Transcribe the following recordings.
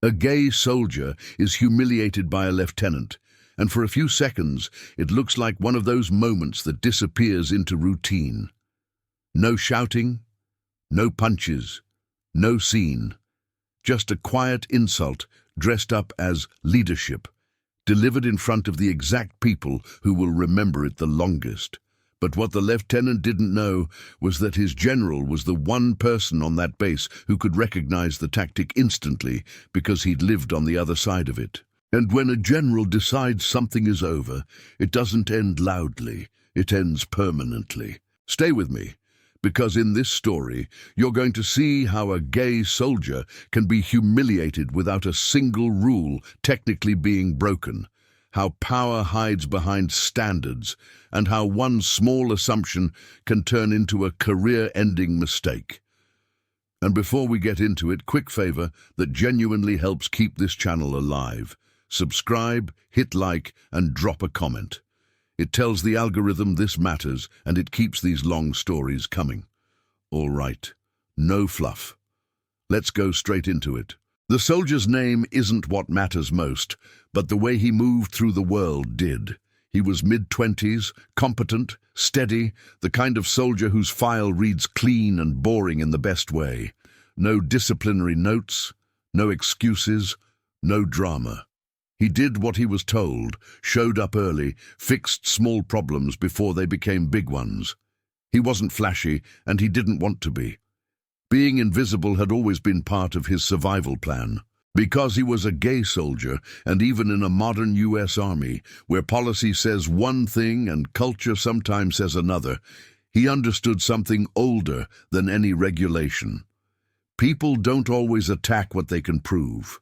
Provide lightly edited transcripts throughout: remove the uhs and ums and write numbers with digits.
A gay soldier is humiliated by a lieutenant, and for a few seconds it looks like one of those moments that disappears into routine. No shouting, no punches, no scene. Just a quiet insult dressed up as leadership, delivered in front of the exact people who will remember it the longest. But what the lieutenant didn't know was that his general was the one person on that base who could recognize the tactic instantly because he'd lived on the other side of it. And when a general decides something is over, it doesn't end loudly, it ends permanently. Stay with me, because in this story, you're going to see how a gay soldier can be humiliated without a single rule technically being broken, how power hides behind standards, and how one small assumption can turn into a career-ending mistake. And before we get into it, quick favor that genuinely helps keep this channel alive. Subscribe, hit like, and drop a comment. It tells the algorithm this matters, and it keeps these long stories coming. All right, no fluff. Let's go straight into it. The soldier's name isn't what matters most, but the way he moved through the world did. He was mid-20s, competent, steady, the kind of soldier whose file reads clean and boring in the best way. No disciplinary notes, no excuses, no drama. He did what he was told, showed up early, fixed small problems before they became big ones. He wasn't flashy, and he didn't want to be. Being invisible had always been part of his survival plan. Because he was a gay soldier, and even in a modern US Army, where policy says one thing and culture sometimes says another, he understood something older than any regulation. People don't always attack what they can prove.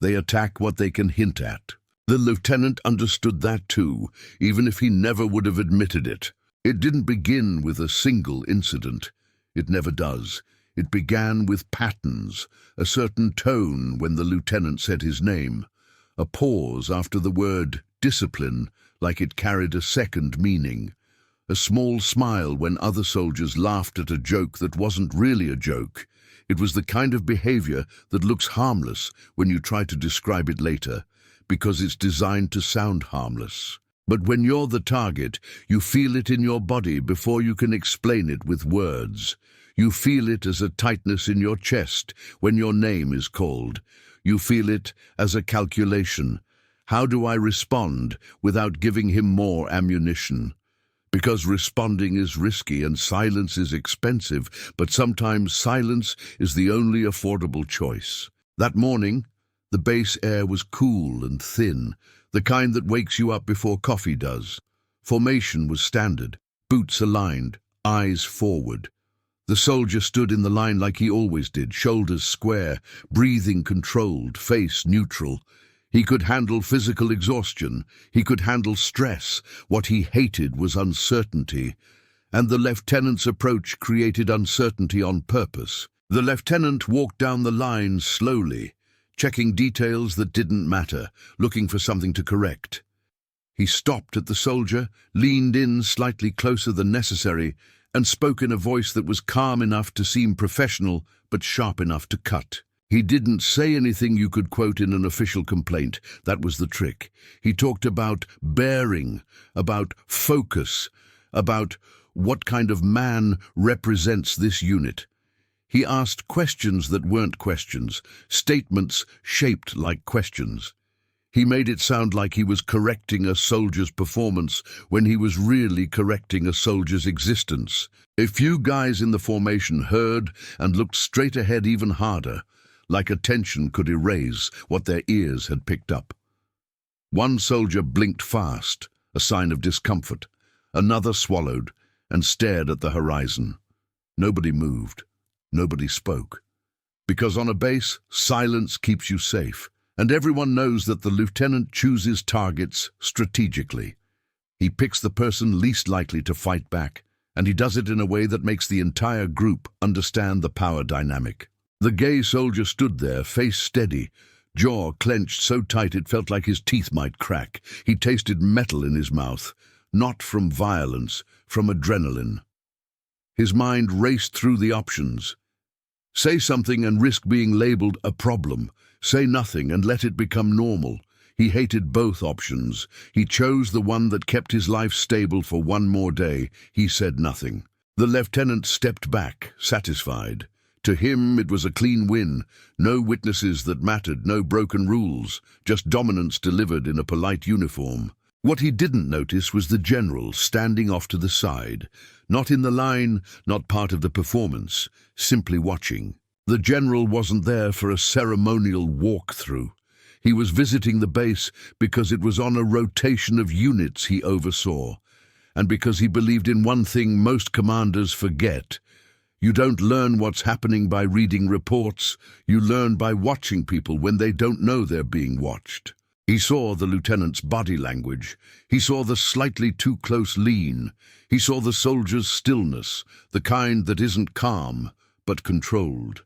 They attack what they can hint at. The lieutenant understood that too, even if he never would have admitted it. It didn't begin with a single incident. It never does. It began with patterns, a certain tone when the lieutenant said his name, a pause after the word discipline, like it carried a second meaning, a small smile when other soldiers laughed at a joke that wasn't really a joke. It was the kind of behavior that looks harmless when you try to describe it later, because it's designed to sound harmless. But when you're the target, you feel it in your body before you can explain it with words. You feel it as a tightness in your chest when your name is called. You feel it as a calculation. How do I respond without giving him more ammunition? Because responding is risky and silence is expensive, but sometimes silence is the only affordable choice. That morning, the base air was cool and thin, the kind that wakes you up before coffee does. Formation was standard, boots aligned, eyes forward. The soldier stood in the line like he always did, shoulders square, breathing controlled, face neutral. He could handle physical exhaustion. He could handle stress. What he hated was uncertainty. And the lieutenant's approach created uncertainty on purpose. The lieutenant walked down the line slowly, checking details that didn't matter, looking for something to correct. He stopped at the soldier, leaned in slightly closer than necessary, and spoke in a voice that was calm enough to seem professional, but sharp enough to cut. He didn't say anything you could quote in an official complaint. That was the trick. He talked about bearing, about focus, about what kind of man represents this unit. He asked questions that weren't questions, statements shaped like questions. He made it sound like he was correcting a soldier's performance when he was really correcting a soldier's existence. A few guys in the formation heard and looked straight ahead even harder, like attention could erase what their ears had picked up. One soldier blinked fast, a sign of discomfort. Another swallowed and stared at the horizon. Nobody moved. Nobody spoke. Because on a base, silence keeps you safe. And everyone knows that the lieutenant chooses targets strategically. He picks the person least likely to fight back, and he does it in a way that makes the entire group understand the power dynamic. The gay soldier stood there, face steady, jaw clenched so tight it felt like his teeth might crack. He tasted metal in his mouth, not from violence, from adrenaline. His mind raced through the options. Say something and risk being labeled a problem. Say nothing and let it become normal. He hated both options. He chose the one that kept his life stable for one more day. He said nothing. The lieutenant stepped back, satisfied. To him, it was a clean win. No witnesses that mattered, no broken rules, just dominance delivered in a polite uniform. What he didn't notice was the general standing off to the side. Not in the line, not part of the performance, simply watching. The general wasn't there for a ceremonial walkthrough. He was visiting the base because it was on a rotation of units he oversaw, and because he believed in one thing most commanders forget. You don't learn what's happening by reading reports. You learn by watching people when they don't know they're being watched. He saw the lieutenant's body language. He saw the slightly too close lean. He saw the soldier's stillness, the kind that isn't calm, but controlled.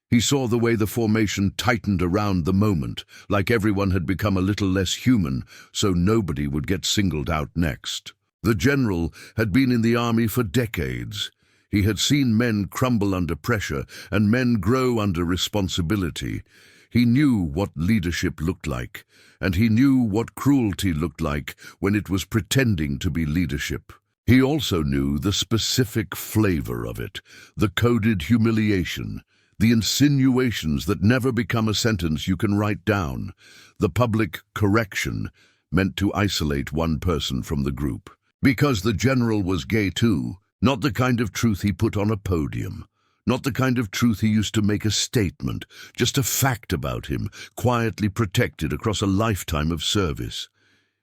He saw the way the formation tightened around the moment, like everyone had become a little less human, so nobody would get singled out next. The general had been in the army for decades. He had seen men crumble under pressure and men grow under responsibility. He knew what leadership looked like, and he knew what cruelty looked like when it was pretending to be leadership. He also knew the specific flavor of it, the coded humiliation, the insinuations that never become a sentence you can write down, the public correction meant to isolate one person from the group. Because the general was gay too, not the kind of truth he put on a podium, not the kind of truth he used to make a statement, just a fact about him, quietly protected across a lifetime of service.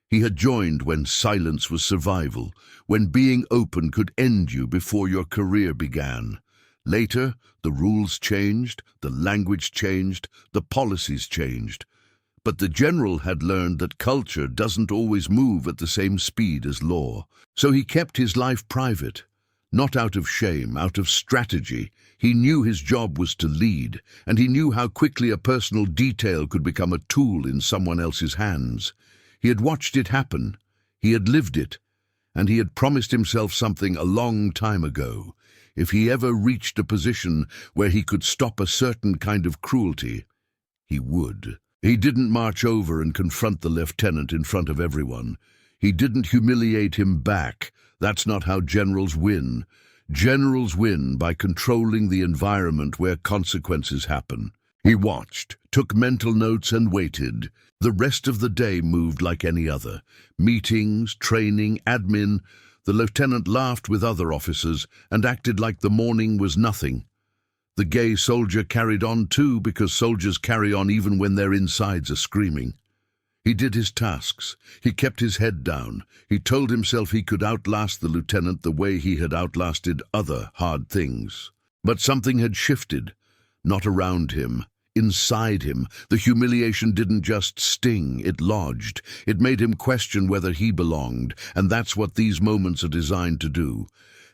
He had joined when silence was survival, when being open could end you before your career began. Later, the rules changed, the language changed, the policies changed. But the general had learned that culture doesn't always move at the same speed as law. So he kept his life private, not out of shame, out of strategy. He knew his job was to lead, and he knew how quickly a personal detail could become a tool in someone else's hands. He had watched it happen. He had lived it, and he had promised himself something a long time ago. If he ever reached a position where he could stop a certain kind of cruelty, he would. He didn't march over and confront the lieutenant in front of everyone. He didn't humiliate him back. That's not how generals win. Generals win by controlling the environment where consequences happen. He watched, took mental notes and waited. The rest of the day moved like any other. Meetings, training, admin. The lieutenant laughed with other officers and acted like the morning was nothing. The gay soldier carried on too, because soldiers carry on even when their insides are screaming. He did his tasks. He kept his head down. He told himself he could outlast the lieutenant the way he had outlasted other hard things. But something had shifted. Not around him. Inside him. The humiliation didn't just sting, it lodged. It made him question whether he belonged, and that's what these moments are designed to do.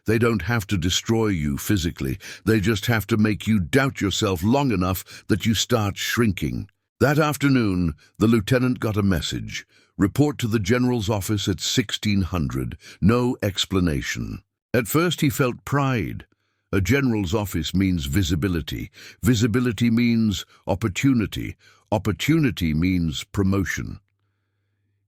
They don't have to destroy you physically. They just have to make you doubt yourself long enough that you start shrinking. That afternoon, the lieutenant got a message. Report to the general's office at 1600. No explanation. At first he felt pride. A general's office means visibility. Visibility means opportunity. Opportunity means promotion.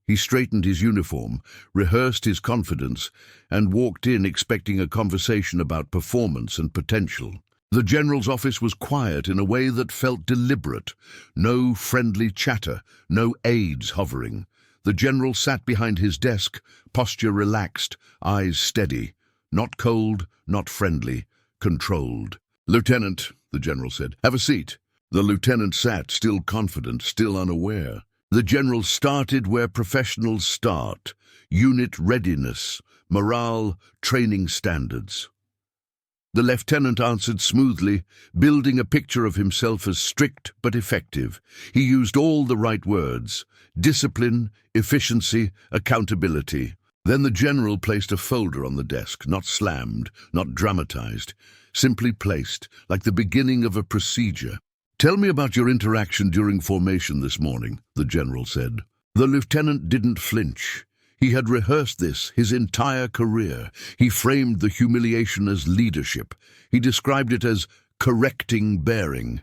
He straightened his uniform, rehearsed his confidence, and walked in expecting a conversation about performance and potential. The general's office was quiet in a way that felt deliberate. No friendly chatter, no aides hovering. The general sat behind his desk, posture relaxed, eyes steady. Not cold, not friendly, controlled. "Lieutenant," the general said, "have a seat." The lieutenant sat, still confident, still unaware. The general started where professionals start: unit readiness, morale, training standards. The lieutenant answered smoothly, building a picture of himself as strict but effective. He used all the right words: discipline, efficiency, accountability. Then the general placed a folder on the desk, not slammed, not dramatized, simply placed, like the beginning of a procedure. "Tell me about your interaction during formation this morning," the general said. The lieutenant didn't flinch. He had rehearsed this his entire career. He framed the humiliation as leadership. He described it as correcting bearing.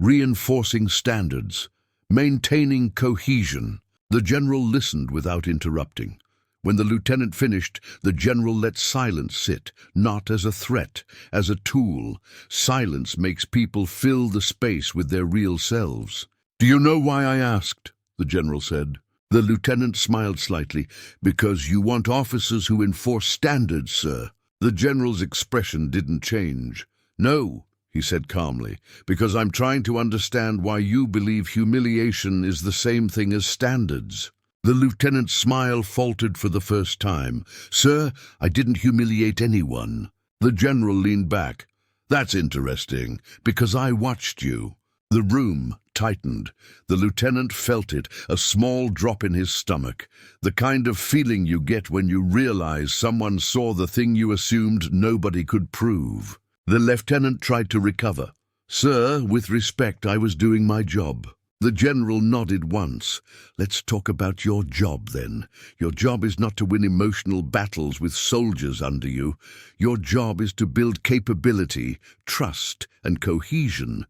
reinforcing standards, maintaining cohesion. The general listened without interrupting. When the lieutenant finished, the general let silence sit, not as a threat, as a tool. Silence makes people fill the space with their real selves. "Do you know why I asked?" the general said. The lieutenant smiled slightly. "Because you want officers who enforce standards, sir." The general's expression didn't change. "No," he said calmly, "because I'm trying to understand why you believe humiliation is the same thing as standards." The lieutenant's smile faltered for the first time. "Sir, I didn't humiliate anyone." The general leaned back. "That's interesting, because I watched you." The room tightened. The lieutenant felt it, a small drop in his stomach, the kind of feeling you get when you realize someone saw the thing you assumed nobody could prove. The lieutenant tried to recover. "Sir, with respect, I was doing my job." The general nodded once. "Let's talk about your job, then. Your job is not to win emotional battles with soldiers under you. Your job is to build capability, trust, and cohesion."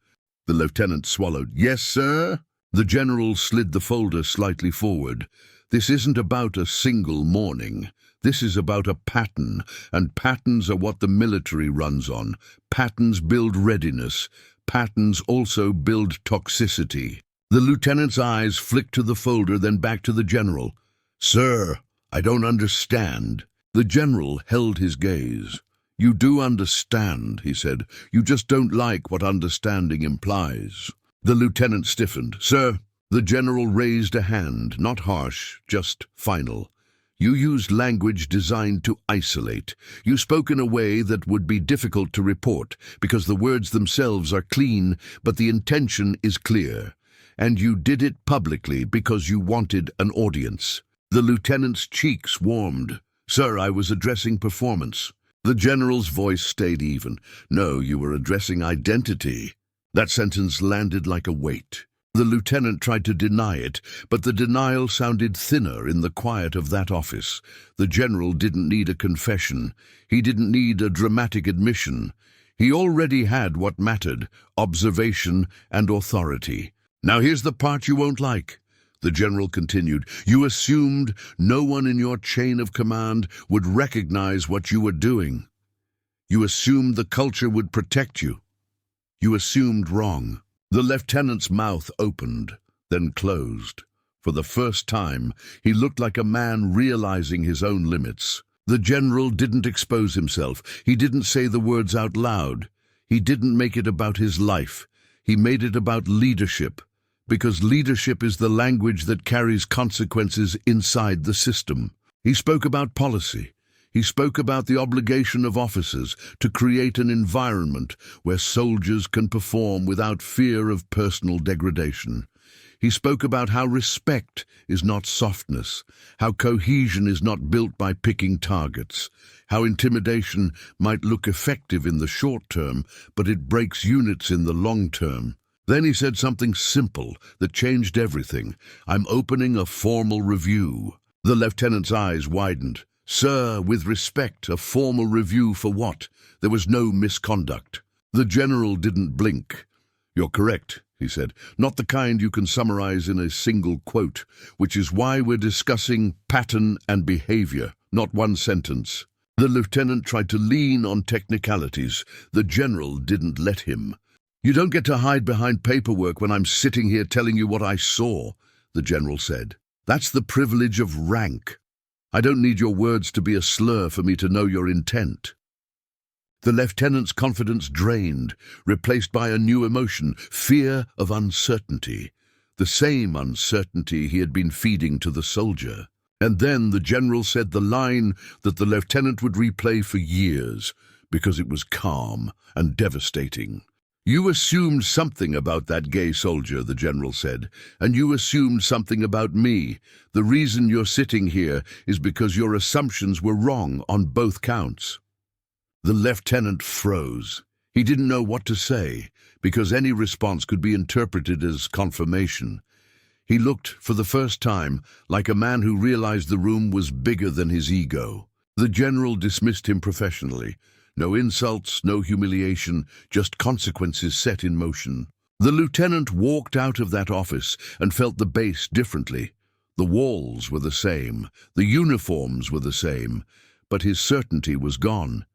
The lieutenant swallowed. "Yes, sir?" The general slid the folder slightly forward. "This isn't about a single morning. This is about a pattern, and patterns are what the military runs on. Patterns build readiness. Patterns also build toxicity." The lieutenant's eyes flicked to the folder, then back to the general. "Sir, I don't understand." The general held his gaze. "You do understand," he said. "You just don't like what understanding implies." The lieutenant stiffened. "Sir." The general raised a hand, not harsh, just final. "You used language designed to isolate. You spoke in a way that would be difficult to report, because the words themselves are clean, but the intention is clear. And you did it publicly because you wanted an audience." The lieutenant's cheeks warmed. "Sir, I was addressing performance." The general's voice stayed even. "No, you were addressing identity." That sentence landed like a weight. The lieutenant tried to deny it, but the denial sounded thinner in the quiet of that office. The general didn't need a confession. He didn't need a dramatic admission. He already had what mattered: observation and authority. "Now here's the part you won't like," the general continued. "You assumed no one in your chain of command would recognize what you were doing. You assumed the culture would protect you. You assumed wrong." The lieutenant's mouth opened, then closed. For the first time, he looked like a man realizing his own limits. The general didn't expose himself. He didn't say the words out loud. He didn't make it about his life. He made it about leadership. Because leadership is the language that carries consequences inside the system. He spoke about policy. He spoke about the obligation of officers to create an environment where soldiers can perform without fear of personal degradation. He spoke about how respect is not softness, how cohesion is not built by picking targets, how intimidation might look effective in the short term, but it breaks units in the long term. Then he said something simple that changed everything. "I'm opening a formal review." The lieutenant's eyes widened. "Sir, with respect, a formal review for what? There was no misconduct." The general didn't blink. "You're correct," he said. "Not the kind you can summarize in a single quote, which is why we're discussing pattern and behavior, not one sentence." The lieutenant tried to lean on technicalities. The general didn't let him. "You don't get to hide behind paperwork when I'm sitting here telling you what I saw," the general said. "That's the privilege of rank. I don't need your words to be a slur for me to know your intent." The lieutenant's confidence drained, replaced by a new emotion: fear of uncertainty. The same uncertainty he had been feeding to the soldier. And then the general said the line that the lieutenant would replay for years, because it was calm and devastating. "You assumed something about that gay soldier," the general said, "and you assumed something about me. The reason you're sitting here is because your assumptions were wrong on both counts." The lieutenant froze. He didn't know what to say, because any response could be interpreted as confirmation. He looked, for the first time, like a man who realized the room was bigger than his ego. The general dismissed him professionally. No insults, no humiliation, just consequences set in motion. The lieutenant walked out of that office and felt the base differently. The walls were the same, the uniforms were the same, but his certainty was gone.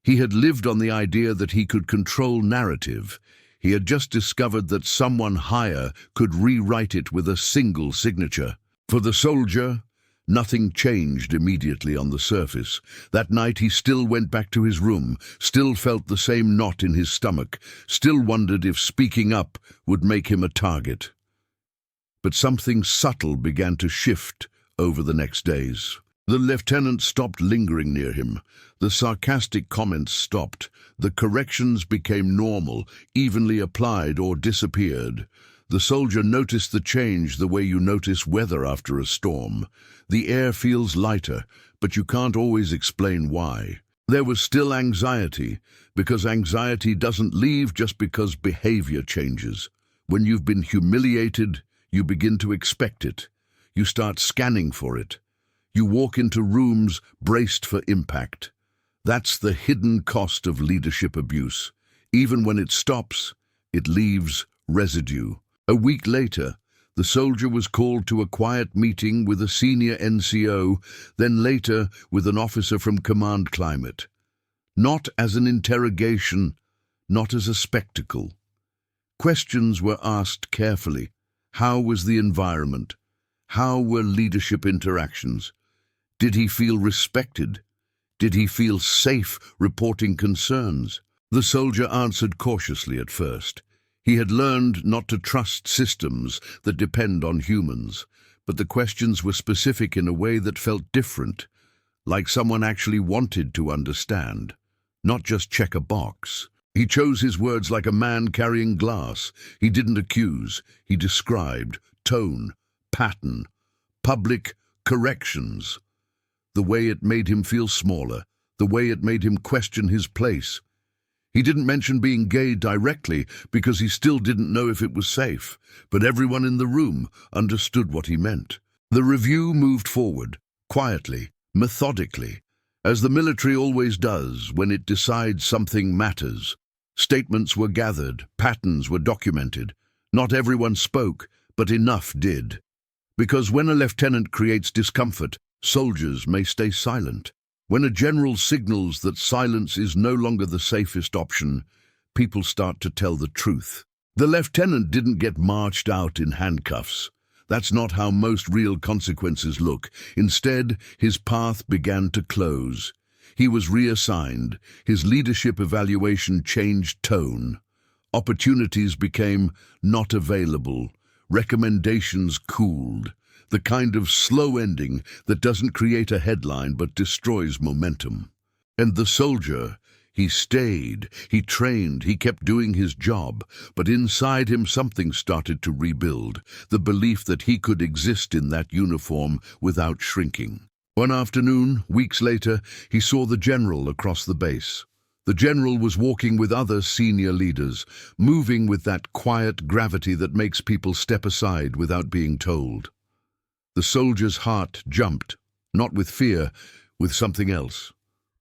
He had lived on the idea that he could control narrative. He had just discovered that someone higher could rewrite it with a single signature. For the soldier, nothing changed immediately on the surface. That night he still went back to his room, still felt the same knot in his stomach, still wondered if speaking up would make him a target. But something subtle began to shift over the next days. The lieutenant stopped lingering near him. The sarcastic comments stopped. The corrections became normal, evenly applied or disappeared. The soldier noticed the change the way you notice weather after a storm. The air feels lighter, but you can't always explain why. There was still anxiety, because anxiety doesn't leave just because behavior changes. When you've been humiliated, you begin to expect it. You start scanning for it. You walk into rooms braced for impact. That's the hidden cost of leadership abuse. Even when it stops, it leaves residue. A week later, the soldier was called to a quiet meeting with a senior NCO, then later with an officer from Command Climate. Not as an interrogation, not as a spectacle. Questions were asked carefully. How was the environment? How were leadership interactions? Did he feel respected? Did he feel safe reporting concerns? The soldier answered cautiously at first. He had learned not to trust systems that depend on humans, but the questions were specific in a way that felt different, like someone actually wanted to understand, not just check a box. He chose his words like a man carrying glass. He didn't accuse, he described tone, pattern, public corrections. The way it made him feel smaller, the way it made him question his place. He didn't mention being gay directly because he still didn't know if it was safe, but everyone in the room understood what he meant. The review moved forward, quietly, methodically, as the military always does when it decides something matters. Statements were gathered, patterns were documented. Not everyone spoke, but enough did. Because when a lieutenant creates discomfort, soldiers may stay silent. When a general signals that silence is no longer the safest option, people start to tell the truth. The lieutenant didn't get marched out in handcuffs. That's not how most real consequences look. Instead, his path began to close. He was reassigned. His leadership evaluation changed tone. Opportunities became not available. Recommendations cooled. The kind of slow ending that doesn't create a headline but destroys momentum. And the soldier, he stayed, he trained, he kept doing his job, but inside him something started to rebuild, the belief that he could exist in that uniform without shrinking. One afternoon, weeks later, he saw the general across the base. The general was walking with other senior leaders, moving with that quiet gravity that makes people step aside without being told. The soldier's heart jumped, not with fear, with something else.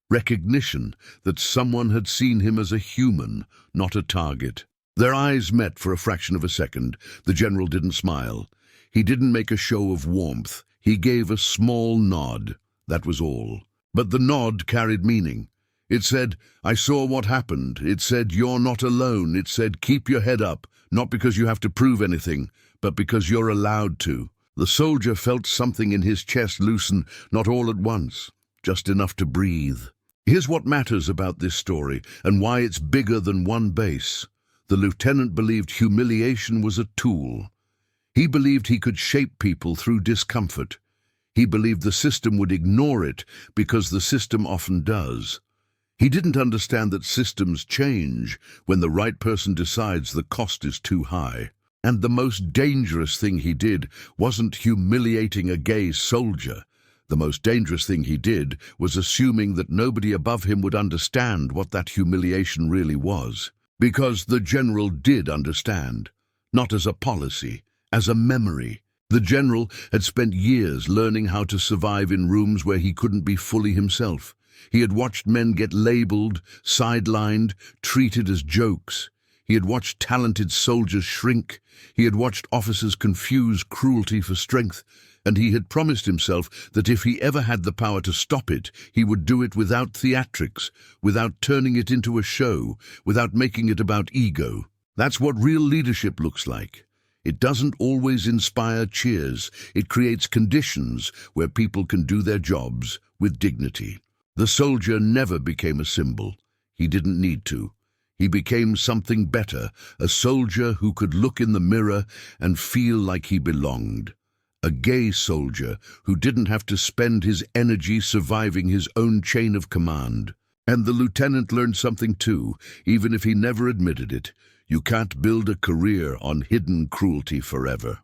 Recognition that someone had seen him as a human, not a target. Their eyes met for a fraction of a second. The general didn't smile. He didn't make a show of warmth. He gave a small nod. That was all. But the nod carried meaning. It said, "I saw what happened." It said, "You're not alone." It said, "Keep your head up, not because you have to prove anything, but because you're allowed to." The soldier felt something in his chest loosen, not all at once, just enough to breathe. Here's what matters about this story, and why it's bigger than one base. The lieutenant believed humiliation was a tool. He believed he could shape people through discomfort. He believed the system would ignore it because the system often does. He didn't understand that systems change when the right person decides the cost is too high. And the most dangerous thing he did wasn't humiliating a gay soldier. The most dangerous thing he did was assuming that nobody above him would understand what that humiliation really was. Because the general did understand, not as a policy, as a memory. The general had spent years learning how to survive in rooms where he couldn't be fully himself. He had watched men get labeled, sidelined, treated as jokes. He had watched talented soldiers shrink. He had watched officers confuse cruelty for strength. And he had promised himself that if he ever had the power to stop it, he would do it without theatrics, without turning it into a show, without making it about ego. That's what real leadership looks like. It doesn't always inspire cheers. It creates conditions where people can do their jobs with dignity. The soldier never became a symbol. He didn't need to. He became something better, a soldier who could look in the mirror and feel like he belonged. A gay soldier who didn't have to spend his energy surviving his own chain of command. And the lieutenant learned something too, even if he never admitted it. You can't build a career on hidden cruelty forever.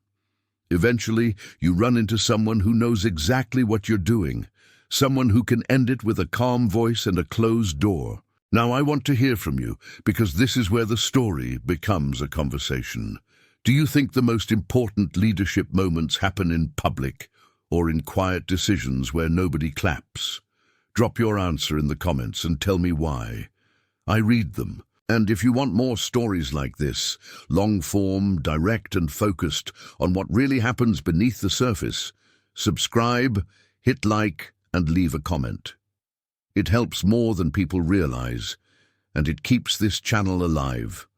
Eventually, you run into someone who knows exactly what you're doing, someone who can end it with a calm voice and a closed door. Now I want to hear from you, because this is where the story becomes a conversation. Do you think the most important leadership moments happen in public or in quiet decisions where nobody claps? Drop your answer in the comments and tell me why. I read them. And if you want more stories like this, long form, direct and focused on what really happens beneath the surface, subscribe, hit like and leave a comment. It helps more than people realize, and it keeps this channel alive.